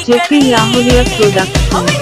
JP Lahoria Production।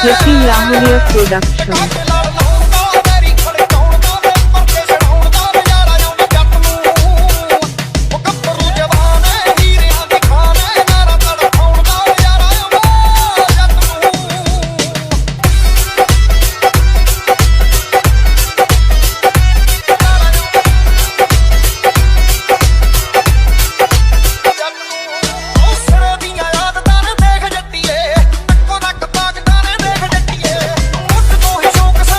JP Lahoria Production। शौक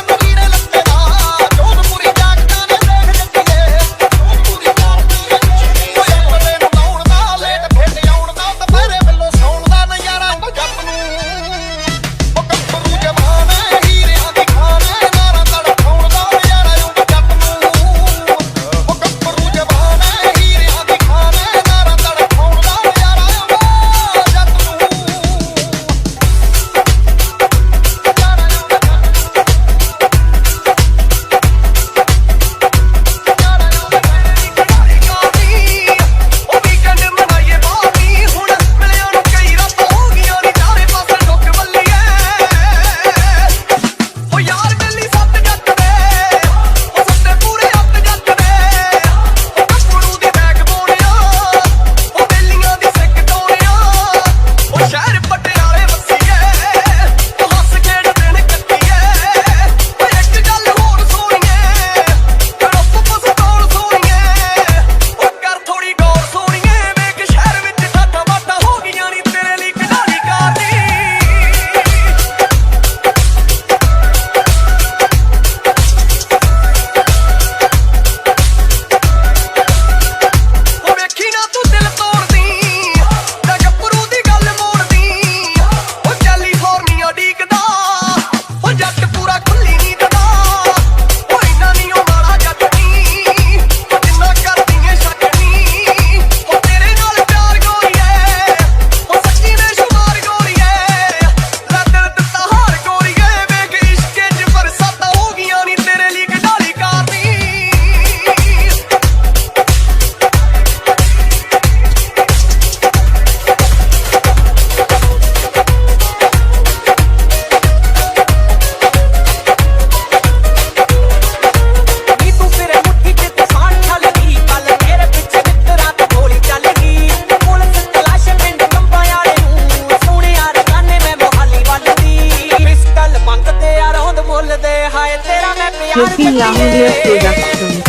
Happy Lahoria Production.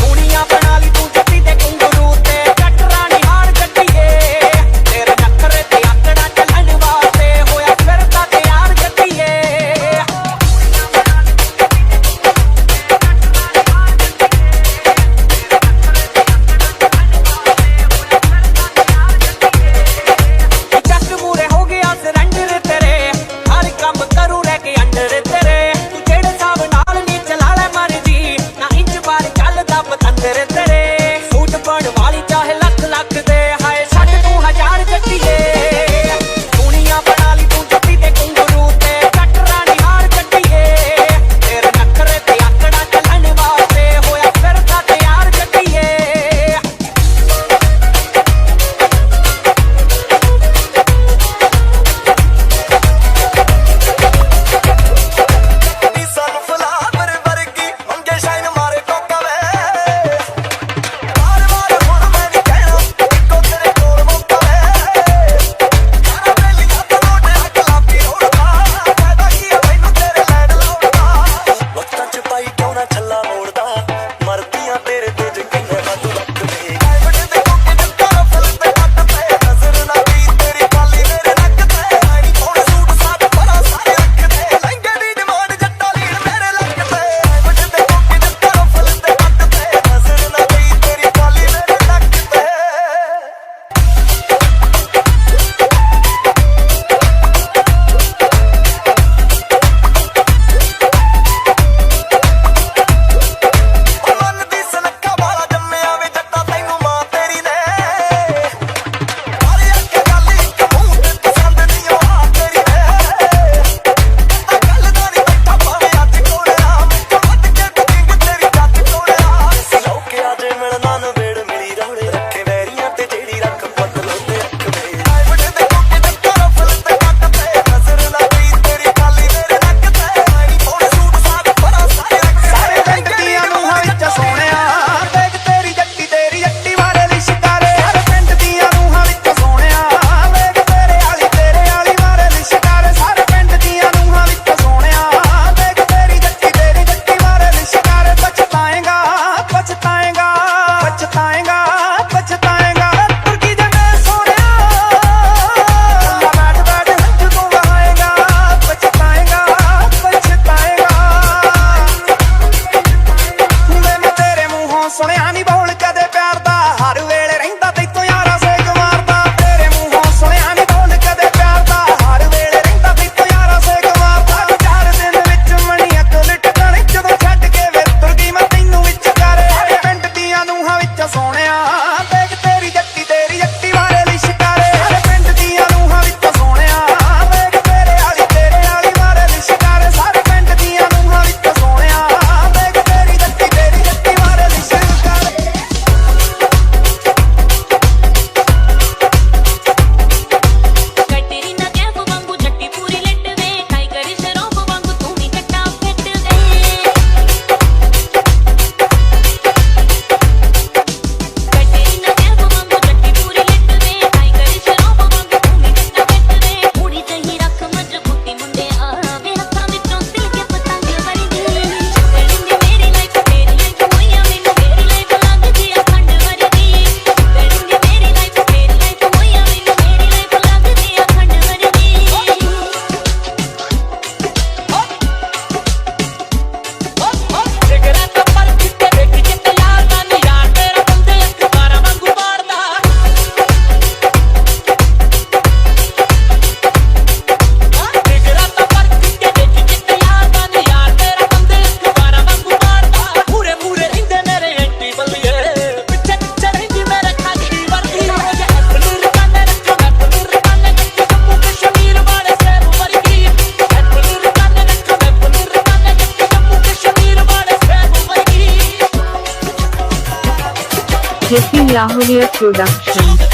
Happy Lahoria Production.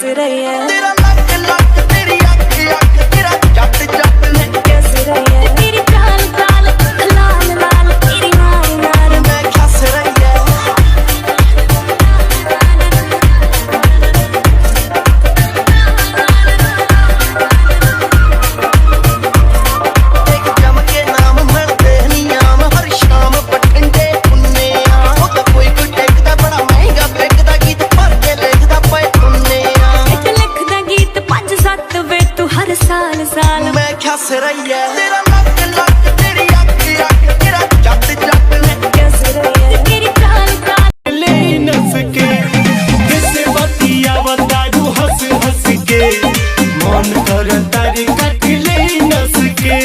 कैसे रही है, तेरा लक लक तेरी अख अख तेरा जट जट मैं कैसे रही है, तेरी चाल चाल लाल लाल तेरी नार नार, मैं खस रही है। एक चमके नाम मरते नियाम हर शाम पठंडे पुन्ने आ वो तो कोई टेकदा बड़ा महंगा बेचदा गीत भर के लिखदा पे पुन्ने आ एक लिखदा गीत 5-7 वे तू हर साल साल, मैं खस रही है। तेरा लक लक तेरी अख अख तेरा जट जट मैं कैसे रही है, तेरी चाल चाल ले नस के किसे बतिया बतारू हंस हंस के मन कर तारे कट ले नस के।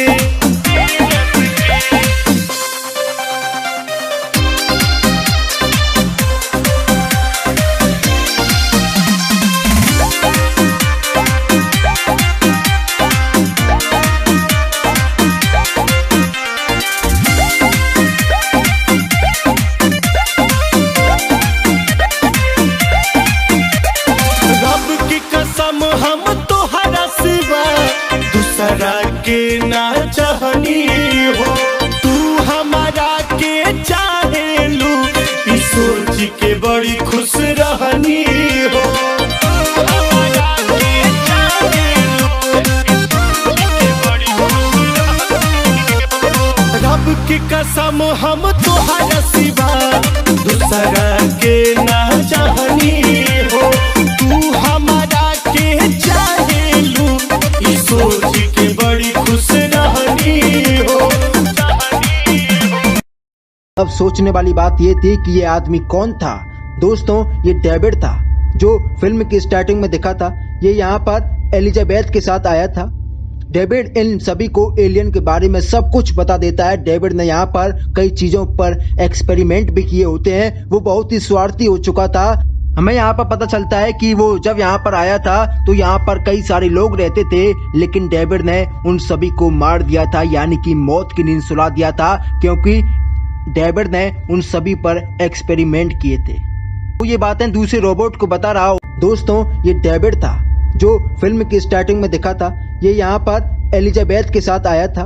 रब की कसम हम तोहरा सिवा दूसरा के ना चाहनी हो, तू हमारा के चाहेलू ई सोच के बड़ी खुश रहनी हो। तू हमारा के चाहेलू, ई सोच के बड़ी खुश रहनी हो। रब की कसम हम तोहरा सिवा दूसरा के ना चाहनी हो, तू हमारा के चाहेलू ई सोच के बड़ी खुश रहनी हो। अब सोचने वाली बात ये थी कि ये आदमी कौन था। दोस्तों, ये डेविड था जो फिल्म की स्टार्टिंग में दिखा था। ये यहाँ पर एलिजाबेथ के साथ आया था। डेविड इन सभी को एलियन के बारे में सब कुछ बता देता है। डेविड ने यहाँ पर कई चीजों पर एक्सपेरिमेंट भी किए होते हैं। वो बहुत ही स्वार्थी हो चुका था। हमें यहाँ पर पता चलता है कि वो जब यहाँ पर आया था तो यहाँ पर कई सारे लोग रहते थे, लेकिन डेविड ने उन सभी को मार दिया था, यानी कि मौत की नींद सुला दिया था, क्योंकि डेविड ने उन सभी पर एक्सपेरिमेंट किए थे। वो ये बातें दूसरे रोबोट को बता रहा हो। दोस्तों, ये डेविड था जो फिल्म की स्टार्टिंग में दिखा था। ये यहाँ पर एलिजाबेथ के साथ आया था।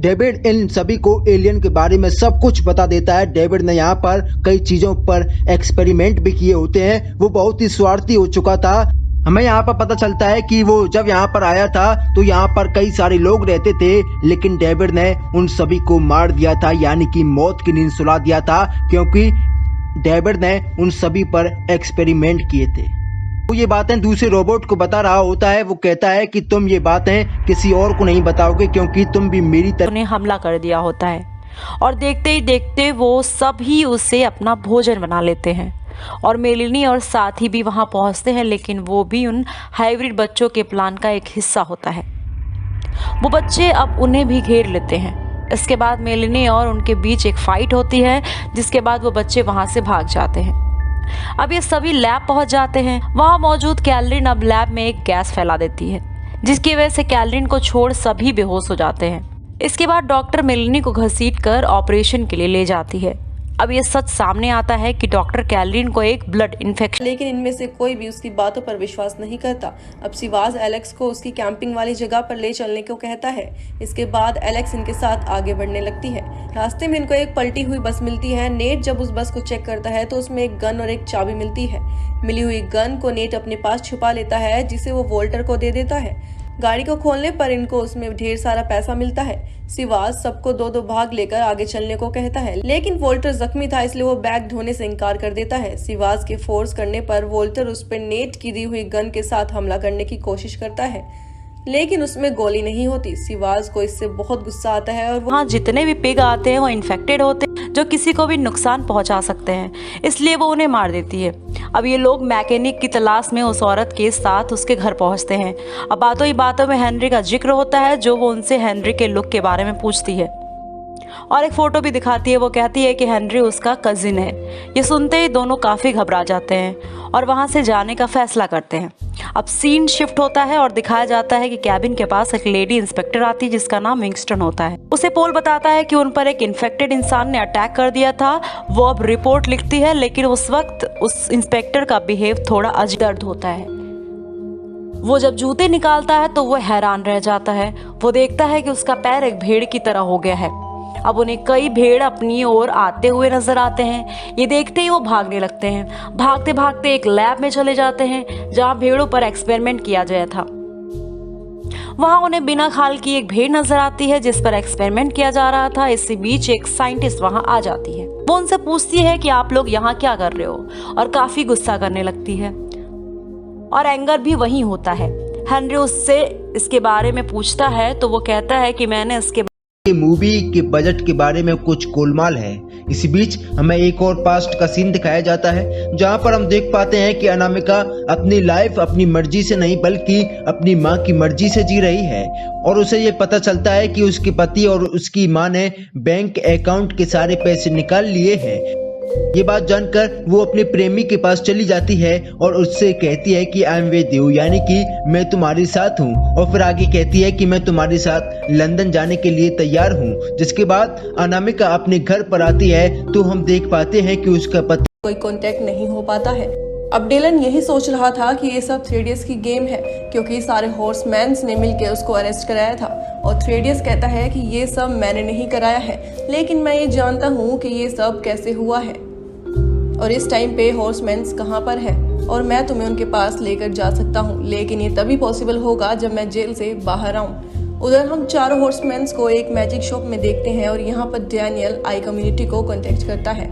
डेविड इन सभी को एलियन के बारे में सब कुछ बता देता है। डेविड ने यहाँ पर कई चीजों पर एक्सपेरिमेंट भी किए होते हैं। वो बहुत ही स्वार्थी हो चुका था। हमें यहाँ पर पता चलता है कि वो जब यहाँ पर आया था तो यहाँ पर कई सारे लोग रहते थे, लेकिन डेविड ने उन सभी को मार दिया था, यानी कि मौत की नींद सुला दिया था, क्योंकि डेविड ने उन सभी पर एक्सपेरिमेंट किए थे। वो ये बातें दूसरे रोबोट को बता रहा होता है। वो कहता है कि तुम ये बातें किसी और को नहीं बताओगे, क्योंकि तुम भी मेरी तरह उन्हें हमला कर दिया होता है और देखते ही देखते वो सभी उसे अपना भोजन बना लेते हैं और मेलिनी और साथी भी वहां पहुंचते हैं, लेकिन वो भी उन हाइब्रिड बच्चों के प्लान का एक हिस्सा होता है। वो बच्चे अब उन्हें भी घेर लेते हैं। इसके बाद मेलिनी और उनके बीच एक फाइट होती है, जिसके बाद वो बच्चे वहां से भाग जाते हैं। अब ये सभी लैब पहुंच जाते हैं। वहां मौजूद कैलरिन अब लैब में एक गैस फैला देती है, जिसकी वजह से कैलरिन को छोड़ सभी बेहोश हो जाते हैं। इसके बाद डॉक्टर मेलिनी को घसीटकर ऑपरेशन के लिए ले जाती है। अब ये सच सामने आता है कि डॉक्टर कैलरिन को एक ब्लड इन्फेक्शन, लेकिन इनमें से कोई भी उसकी बातों पर विश्वास नहीं करता। अब सिवाज एलेक्स को उसकी कैंपिंग वाली जगह पर ले चलने को कहता है। इसके बाद एलेक्स इनके साथ आगे बढ़ने लगती है। रास्ते में इनको एक पलटी हुई बस मिलती है। नेट जब उस बस को चेक करता है तो उसमें एक गन और एक चाबी मिलती है। मिली हुई गन को नेट अपने पास छुपा लेता है, जिसे वो वोल्टर को दे देता है। गाड़ी को खोलने पर इनको उसमें ढेर सारा पैसा मिलता है। सिवाज सबको 2-2 भाग लेकर आगे चलने को कहता है, लेकिन वोल्टर जख्मी था, इसलिए वो बैग ढोने से इनकार कर देता है। सिवाज के फोर्स करने पर वोल्टर उस पर नेट की दी हुई गन के साथ हमला करने की कोशिश करता है, लेकिन उसमें गोली नहीं होती। सिवाज को इससे बहुत गुस्सा आता है और वहाँ जितने भी पिग आते हैं वो इन्फेक्टेड होते हैं, जो किसी को भी नुकसान पहुंचा सकते हैं, इसलिए वो उन्हें मार देती है। अब ये लोग मैकेनिक की तलाश में उस औरत के साथ उसके घर पहुंचते हैं। अब बातों ही बातों में हेनरी का जिक्र होता है, जो वो उनसे हेनरी के लुक के बारे में पूछती है और एक फोटो भी दिखाती है। वो कहती है कि हेनरी उसका कजिन है। ये सुनते ही दोनों काफ़ी घबरा जाते हैं और वहाँ से जाने का फैसला करते हैं। अब सीन शिफ्ट होता है और दिखाया जाता है कि कैबिन के पास एक लेडी इंस्पेक्टर आती है, जिसका नाम विंगस्टन होता है। उसे पोल बताता है कि उन पर एक इन्फेक्टेड इंसान ने अटैक कर दिया था। वो अब रिपोर्ट लिखती है, लेकिन उस वक्त उस इंस्पेक्टर का बिहेव थोड़ा अजीब होता है। वो जब जूते निकालता है तो वो हैरान रह जाता है। वो देखता है कि उसका पैर एक भेड़ की तरह हो गया है। अब उन्हें कई भेड़ अपनी ओर आते हुए नजर आते हैं। ये देखते ही वो भागने लगते हैं। भागते भागते एक लैब में चले जाते हैं जहाँ भेड़ों पर एक्सपेरिमेंट किया गया था। वहाँ उन्हें बिना खाल की एक भेड़ नजर आती है जिस पर एक्सपेरिमेंट किया जा रहा था। इसी बीच एक साइंटिस्ट वहाँ आ जाती है। वो उनसे पूछती है कि आप लोग यहाँ क्या कर रहे हो, और काफी गुस्सा करने लगती है। और एंगर भी वहीं होता है। हेनरी उससे इसके बारे में पूछता है तो वो कहता है कि मैंने इसके मूवी के बजट के बारे में कुछ गोलमाल है। इसी बीच हमें एक और पास्ट का सीन दिखाया जाता है जहां पर हम देख पाते हैं कि अनामिका अपनी लाइफ अपनी मर्जी से नहीं बल्कि अपनी मां की मर्जी से जी रही है, और उसे ये पता चलता है कि उसके पति और उसकी मां ने बैंक अकाउंट के सारे पैसे निकाल लिए हैं। ये बात जानकर वो अपने प्रेमी के पास चली जाती है और उससे कहती है कि आई एम विद यू, यानी कि मैं तुम्हारे साथ हूँ, और फिर आगे कहती है कि मैं तुम्हारे साथ लंदन जाने के लिए तैयार हूँ। जिसके बाद अनामिका अपने घर पर आती है तो हम देख पाते हैं कि उसका पति कोई कांटेक्ट नहीं हो पाता है। अब डिलन यही सोच रहा था कि ये सब थ्रेडियस की गेम है, क्योंकि सारे हॉर्समैन्स ने मिलकर उसको अरेस्ट कराया था। और थ्रेडियस कहता है कि ये सब मैंने नहीं कराया है, लेकिन मैं ये जानता हूँ कि ये सब कैसे हुआ है और इस टाइम पे हॉर्समैन्स कहाँ पर है, और मैं तुम्हें उनके पास लेकर जा सकता हूँ, लेकिन ये तभी पॉसिबल होगा जब मैं जेल से बाहर आऊँ। उधर हम चारों हॉर्समैन्स को एक मैजिक शॉप में देखते हैं और यहाँ पर डैनियल आई कम्युनिटी को कॉन्टेक्ट करता है,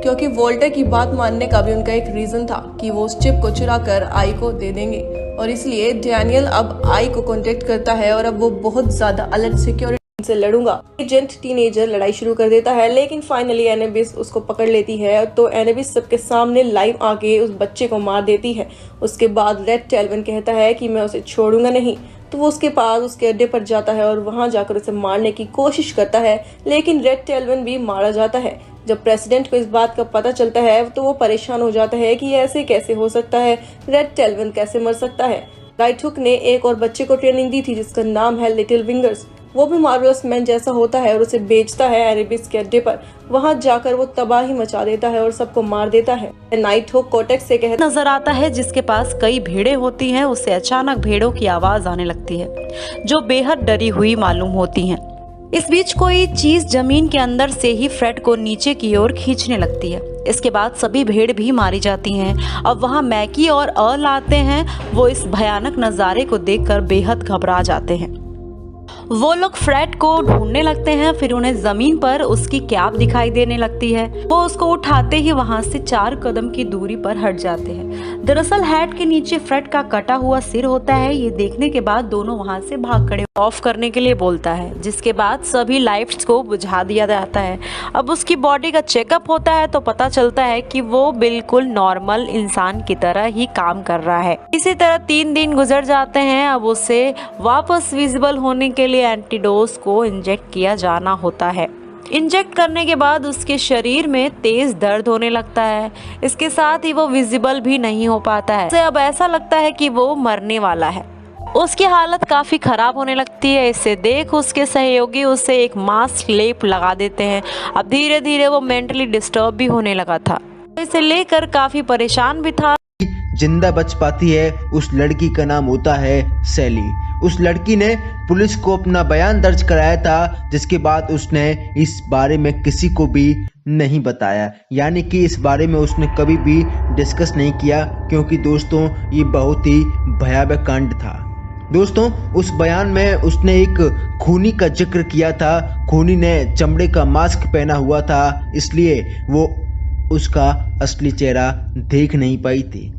क्योंकि वोल्टर की बात मानने का भी उनका एक रीजन था कि वो उस चिप को चुरा कर आई को दे देंगे, और इसलिए डैनियल अब आई को कांटेक्ट करता है और अब वो बहुत ज्यादा अलर्ट सिक्योरिटी से लड़ूंगा। एजेंट टीनेजर लड़ाई शुरू कर देता है, लेकिन फाइनली एनेबिस उसको पकड़ लेती है, तो एनेबिस सबके सामने लाइव आके उस बच्चे को मार देती है। उसके बाद रेड टेल्विन कहता है कि मैं उसे छोड़ूंगा नहीं, तो वो उसके पास उसके अड्डे पर जाता है और वहां जाकर उसे मारने की कोशिश करता है, लेकिन रेड टेल्विन भी मारा जाता है। जब प्रेसिडेंट को इस बात का पता चलता है तो वो परेशान हो जाता है कि ऐसे कैसे हो सकता है, रेड टेल्विन कैसे मर सकता है। राइट हुक ने एक और बच्चे को ट्रेनिंग दी थी जिसका नाम है लिटिल विंगर्स। वो भी मार्वलस मैन जैसा होता है और उसे बेचता है एरेबिस के अड्डे पर। वहां जाकर वो तबाही मचा देता है और सबको मार देता है। नाइट हुक कोटेक्स से कहता नजर आता है जिसके पास कई भेड़ें होती हैं। उसे अचानक भेड़ों की आवाज आने लगती है जो बेहद डरी हुई मालूम होती हैं। इस बीच कोई चीज जमीन के अंदर से ही फ्रेड को नीचे की ओर खींचने लगती है। इसके बाद सभी भेड़ भी मारी जाती हैं। अब वहां मैकी और अर्ल आते हैं। वो इस भयानक नज़ारे को देखकर बेहद घबरा जाते हैं। वो लोग फ्रेड को ढूंढने लगते हैं, फिर उन्हें जमीन पर उसकी कैप दिखाई देने लगती है। वो उसको उठाते ही वहां से 4 कदम की दूरी पर हट जाते हैं। दरअसल हैट के नीचे फ्रेड का कटा हुआ सिर होता है। ये देखने के बाद दोनों वहां से भाग खड़े ऑफ करने के लिए बोलता है, जिसके बाद सभी लाइट्स को बुझा दिया जाता है। अब उसकी बॉडी का चेकअप होता है तो पता चलता है कि वो बिल्कुल नॉर्मल इंसान की तरह ही काम कर रहा है। इसी तरह 3 दिन गुजर जाते हैं। अब उसे वापस विजिबल होने के लिए एंटीडोस को इंजेक्ट किया जाना होता है। इंजेक्ट करने के बाद उसके शरीर में तेज दर्द होने लगता है। इसके साथ ही वो विजिबल भी नहीं हो पाता है। उसे अब ऐसा लगता है कि वो मरने वाला है। उसकी हालत काफी खराब होने लगती है। इसे देख उसके सहयोगी उसे एक मास्क लेप लगा देते हैं। अब धीरे धीरे वो मेंटली डिस्टर्ब भी होने लगा था। इसे लेकर काफी परेशान भी था। जिंदा बच पाती है उस लड़की का नाम होता है सैली। उस लड़की ने पुलिस को अपना बयान दर्ज कराया था, जिसके बाद उसने इस बारे में किसी को भी नहीं बताया, यानी कि इस बारे में उसने कभी भी डिस्कस नहीं किया, क्योंकि दोस्तों ये बहुत ही भयावह कांड था। दोस्तों उस बयान में उसने एक खूनी का जिक्र किया था। खूनी ने चमड़े का मास्क पहना हुआ था, इसलिए वो उसका असली चेहरा देख नहीं पाई थी।